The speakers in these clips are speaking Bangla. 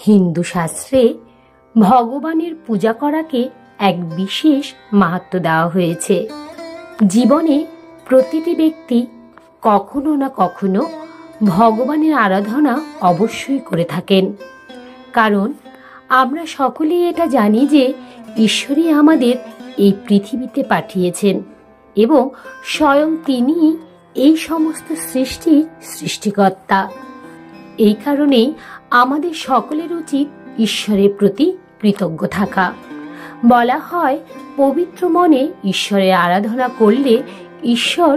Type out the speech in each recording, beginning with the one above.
হিন্দু শাস্ত্রে ভগবানের পূজা করাকে এক বিশেষ মাহাত্ম্য দেওয়া হয়েছে। জীবনে প্রতিটি ব্যক্তি কখনো না কখনো ভগবানের আরাধনা অবশ্যই করে থাকেন, কারণ আমরা সকলেই এটা জানি যে ঈশ্বরই আমাদের এই পৃথিবীতে পাঠিয়েছেন এবং স্বয়ং তিনি এই সমস্ত সৃষ্টির সৃষ্টিকর্তা। এই কারণেই আমাদের সকলের উচিত ঈশ্বরের প্রতি কৃতজ্ঞ থাকা। বলা হয়, পবিত্র মনে ঈশ্বরের আরাধনা করলে ঈশ্বর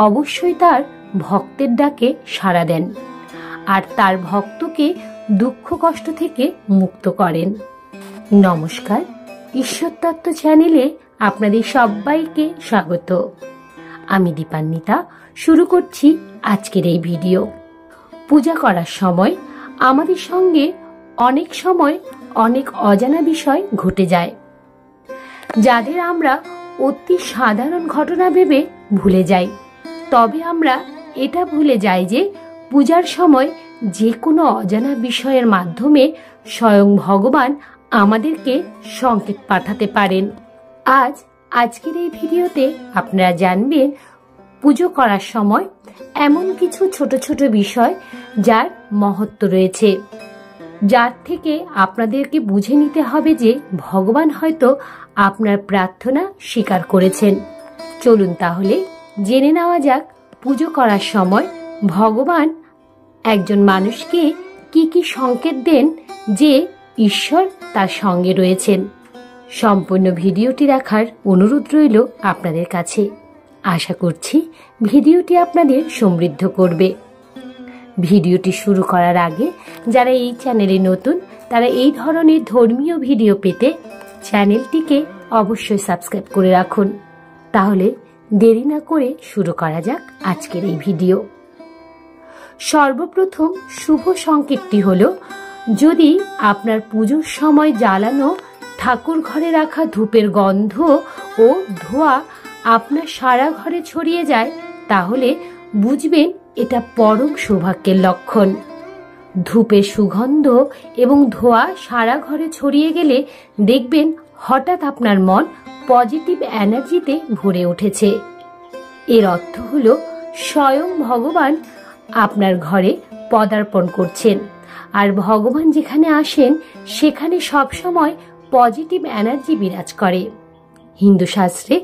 অবশ্যই তার ভক্তের ডাকে সাড়া দেন আর তার ভক্তকে দুঃখ কষ্ট থেকে মুক্ত করেন। নমস্কার, ঈশ্বর তত্ত্ব চ্যানেলে আপনাদের সবাইকে স্বাগত। আমি দীপান্বিতা শুরু করছি আজকের এই ভিডিও। পূজা করার সময় আমাদের সঙ্গে অনেক সময় অনেক অজানা বিষয় ঘটে যায়, যাদের আমরা অতি সাধারণ ঘটনা ভেবে ভুলে যাই। তবে আমরা এটা ভুলে যাই যে পূজার সময় যে কোনো অজানা বিষয়ের মাধ্যমে স্বয়ং ভগবান আমাদেরকে সংকেত পাঠাতে পারেন। আজকের এই ভিডিওতে আপনারা জানবেন পুজো করার সময় এমন কিছু ছোট ছোট বিষয় যার মহত্ব রয়েছে, যার থেকে আপনাদেরকে বুঝে নিতে হবে যে ভগবান হয়তো আপনার প্রার্থনা স্বীকার করেছেন। চলুন তাহলে জেনে নেওয়া যাক পুজো করার সময় ভগবান একজন মানুষকে কি কি সংকেত দেন যে ঈশ্বর তার সঙ্গে রয়েছেন। সম্পূর্ণ ভিডিওটি দেখার অনুরোধ রইল আপনাদের কাছে। আশা করছি ভিডিওটি আপনাদের সমৃদ্ধ করবে। ভিডিওটি শুরু করার আগে যারা এই চ্যানেলে নতুন তারা এই ধরনের ধর্মীয় ভিডিও পেতে চ্যানেলটিকে অবশ্যই সাবস্ক্রাইব করে রাখুন। তাহলে দেরি না করে শুরু করা যাক আজকের এই ভিডিও। সর্বপ্রথম শুভ সংকেতটি হলো, যদি আপনার পুজোর সময় জ্বালানো ঠাকুর ঘরে রাখা ধূপের গন্ধ ও ধোঁয়া আপনার সারা ঘরে ছড়িয়ে যায়, তাহলে বুঝবেন এটা পরম সৌভাগ্যের লক্ষণ। ধূপের সুগন্ধ এবং ধোঁয়া সারা ঘরে ছড়িয়ে গেলে দেখবেন হঠাৎ আপনার মন পজিটিভ এনার্জিতে ভরে উঠেছে। এর অর্থ হলো স্বয়ং ভগবান আপনার ঘরে পদার্পণ করছেন, আর ভগবান যেখানে আসেন সেখানে সবসময় পজিটিভ এনার্জি বিরাজ করে। হিন্দু শাস্ত্রে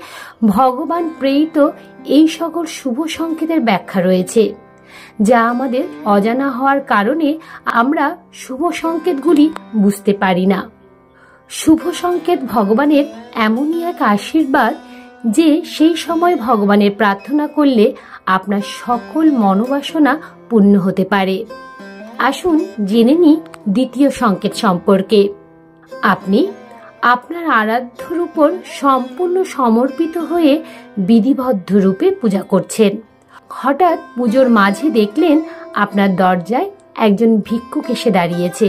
ভগবান প্রেরিত এই সকল শুভ সংকেতের ব্যাখ্যা রয়েছে, যা আমাদের অজানা হওয়ার কারণে আমরা শুভ সংকেতগুলি বুঝতে পারি না। শুভ সংকেত ভগবানের এমনই এক আশীর্বাদ যে সেই সময় ভগবানের প্রার্থনা করলে আপনার সকল মনোবাসনা পূর্ণ হতে পারে। আসুন জেনে নিই দ্বিতীয় সংকেত সম্পর্কে। আপনি আপনার আরাধ্যর উপর সম্পূর্ণ সমর্পিত হয়ে বিধিবদ্ধ রূপে পূজা করছেন। হঠাৎ পুজোর মাঝে দেখলেন আপনার দরজায় একজন ভিক্ষুক এসে দাঁড়িয়েছে,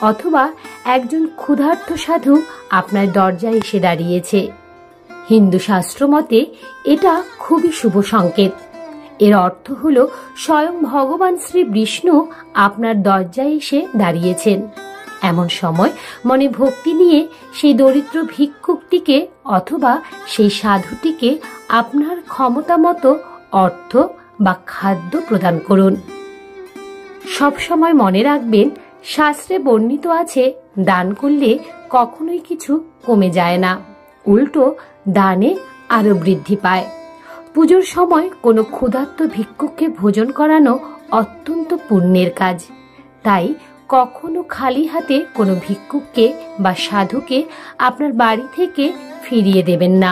অথবা একজন ক্ষুধার্ত সাধু আপনার দরজায় এসে দাঁড়িয়েছে। হিন্দু শাস্ত্র মতে এটা খুবই শুভ সংকেত। এর অর্থ হলো স্বয়ং ভগবান শ্রী বিষ্ণু আপনার দরজায় এসে দাঁড়িয়েছেন। এমন সময় মনে ভক্তি নিয়ে সেই দরিদ্র ভিক্ষুকটিকে অথবা সেই সাধুটিকে আপনার ক্ষমতা মতো অর্থ বা খাদ্য প্রদান করুন। সবসময় মনে রাখবেন, শাস্ত্রে বর্ণিত আছে দান করলে কখনোই কিছু কমে যায় না, উল্টো দানে আরো বৃদ্ধি পায়। পুজোর সময় কোনো ক্ষুধার্ত ভিক্ষুককে ভোজন করানো অত্যন্ত পুণ্যের কাজ। তাই কখনো খালি হাতে কোনো ভিক্ষুককে বা সাধুকে আপনার বাড়ি থেকে ফিরিয়ে দেবেন না।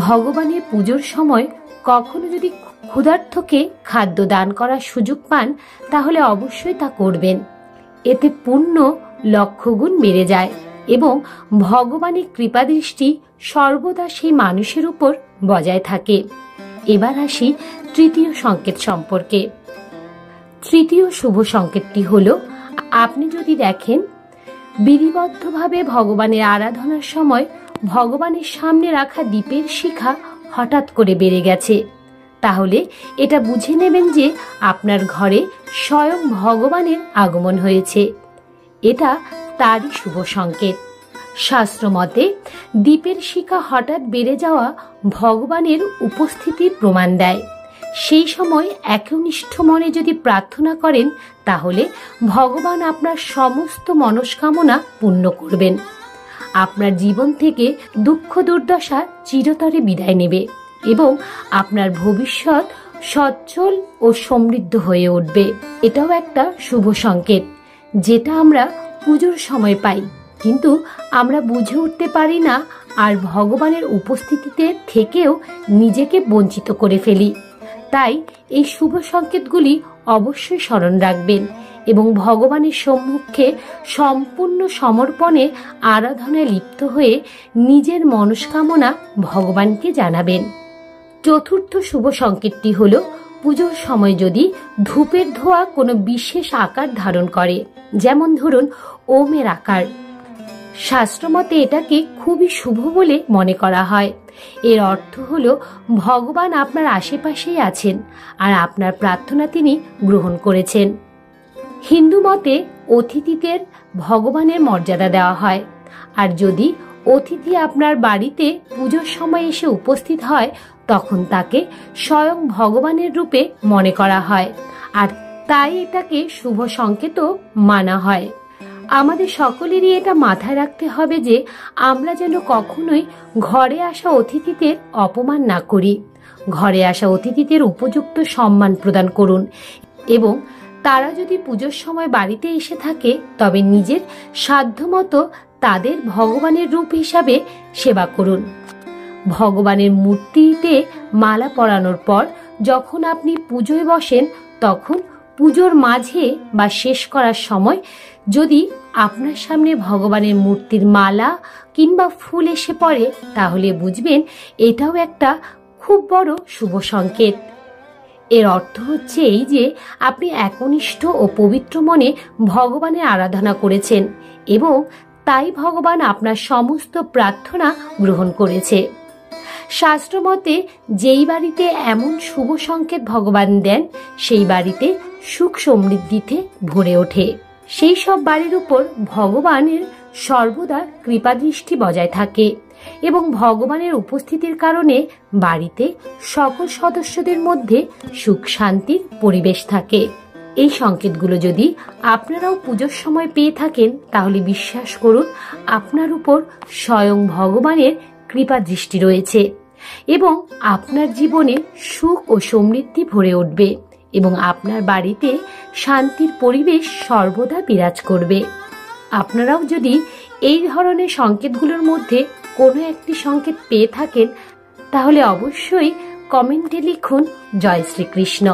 ভগবানের পুজোর সময় কখনো যদি ক্ষুধার্তকে খাদ্য দান করার সুযোগ পান, তাহলে অবশ্যই তা করবেন। এতে পুণ্য লক্ষগুণ বেড়ে যায় এবং ভগবানের কৃপাদৃষ্টি সর্বদা সেই মানুষের উপর বজায় থাকে। এবার আসি তৃতীয় সংকেত সম্পর্কে। তৃতীয় শুভ সংকেতটি হলো, আপনি যদি দেখেন বিধিবদ্ধভাবে ভগবানের আরাধনার সময় ভগবানের সামনে রাখা দীপের শিখা হঠাৎ করে বেড়ে গেছে, তাহলে এটা বুঝে নেবেন যে আপনার ঘরে স্বয়ং ভগবানের আগমন হয়েছে। এটা তারই শুভ সংকেত। শাস্ত্রমতে দ্বীপের শিখা হঠাৎ বেড়ে যাওয়া ভগবানের উপস্থিতির প্রমাণ দেয়। সেই সময় একনিষ্ঠ মনে যদি প্রার্থনা করেন তাহলে ভগবান আপনার সমস্ত মনস্কামনা পূর্ণ করবেন। আপনার জীবন থেকে দুঃখ দুর্দশা চিরতরে বিদায় নেবে এবং আপনার ভবিষ্যৎ সচ্ছল ও সমৃদ্ধ হয়ে উঠবে। এটাও একটা শুভ সংকেত যেটা আমরা পুজোর সময় পাই, কিন্তু আমরা বুঝে উঠতে পারি না আর ভগবানের উপস্থিতিতে থেকেও নিজেকে বঞ্চিত করে ফেলি। তাই এই শুভ সংকেতগুলি অবশ্যই স্মরণ রাখবেন এবং ভগবানের সম্মুখে সম্পূর্ণ সমর্পণে আরাধনায় লিপ্ত হয়ে নিজের মনস্কামনা ভগবানকে জানাবেন। চতুর্থ শুভ সংকেতটি হল পুজোর সময় যদি ধূপের ধোঁয়া কোনো বিশেষ আকার ধারণ করে, যেমন ধরুন ওমের আকার। শাস্ত্রমতে এটাকে খুবই শুভ বলে মনে করা হয়। এর অর্থ হল ভগবান আপনার আশেপাশেই আছেন আর আপনার প্রার্থনা তিনি গ্রহণ করেছেন। হিন্দু মতে অতিথিদের ভগবানের মর্যাদা দেওয়া হয়, আর যদি অতিথি আপনার বাড়িতে পুজোর সময় এসে উপস্থিত হয় তখন তাকে স্বয়ং ভগবানের রূপে মনে করা হয়, আর তাই এটাকে শুভ সংকেতও মানা হয়। আমাদের সকলেরই এটা মাথায় রাখতে হবে যে আমরা যেন কখনোই ঘরে আসা অতিথিদের অপমান না করি। ঘরে আসা অতিথিদের উপযুক্ত সম্মান প্রদান করুন এবং তারা যদি পুজোর সময় বাড়িতে এসে থাকে তবে নিজের সাধ্যমতো তাদের ভগবানের রূপ হিসাবে সেবা করুন। ভগবানের মূর্তিতে মালা পরানোর পর যখন আপনি পুজোয় বসেন তখন পুজোর মাঝে বা শেষ করার সময় যদি আপনার সামনে ভগবানের মূর্তির মালা কিংবা ফুল এসে পড়ে তাহলে বুঝবেন এটাও একটা খুব বড় শুভ সংকেত। এর অর্থ হচ্ছে এই যে আপনি একনিষ্ঠ ও পবিত্র মনে ভগবানের আরাধনা করেছেন এবং তাই ভগবান আপনার সমস্ত প্রার্থনা গ্রহণ করেছে। শাস্ত্রমতে যেই বাড়িতে এমন শুভ সংকেত ভগবান দেন সেই বাড়িতে সুখ সমৃদ্ধিতে ভরে ওঠে। সেই সব বাড়ির উপর ভগবানের সর্বদা কৃপাদৃষ্টি বজায় থাকে এবং ভগবানের উপস্থিতির কারণে বাড়িতে সকল সদস্যদের মধ্যে সুখ শান্তির পরিবেশ থাকে। এই সংকেতগুলো যদি আপনারাও পুজোর সময় পেয়ে থাকেন তাহলে বিশ্বাস করুন আপনার উপর স্বয়ং ভগবানের কৃপা দৃষ্টি রয়েছে এবং আপনার জীবনে সুখ ও সমৃদ্ধি ভরে উঠবে এবং আপনার বাড়িতে শান্তির পরিবেশ সর্বদা বিরাজ করবে। আপনারাও যদি এই ধরনের সংকেতগুলোর মধ্যে কোনো একটি সংকেত পেয়ে থাকেন তাহলে অবশ্যই কমেন্টে লিখুন জয় শ্রীকৃষ্ণ।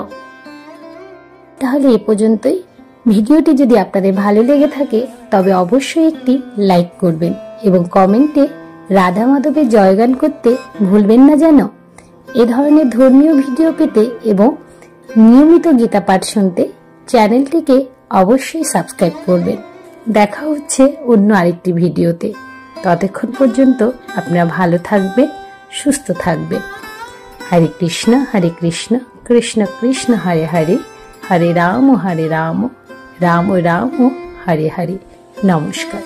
তাহলে এ পর্যন্তই। ভিডিওটি যদি আপনাদের ভালো লেগে থাকে তবে অবশ্যই একটি লাইক করবেন এবং কমেন্টে রাধা মাধবের জয়গান করতে ভুলবেন না যেন। এ ধরনের ধর্মীয় ভিডিও পেতে এবং নিয়মিত গীতা পাঠ শুনতে চ্যানেলটিকে অবশ্যই সাবস্ক্রাইব করবেন। দেখা হচ্ছে অন্য আরেকটি ভিডিওতে। ততক্ষণ পর্যন্ত আপনারা ভালো থাকবেন, সুস্থ থাকবেন। হরে কৃষ্ণ কৃষ্ণ কৃষ্ণ হরে হরে, হরে রাম রাম রাম হরে হরে। নমস্কার।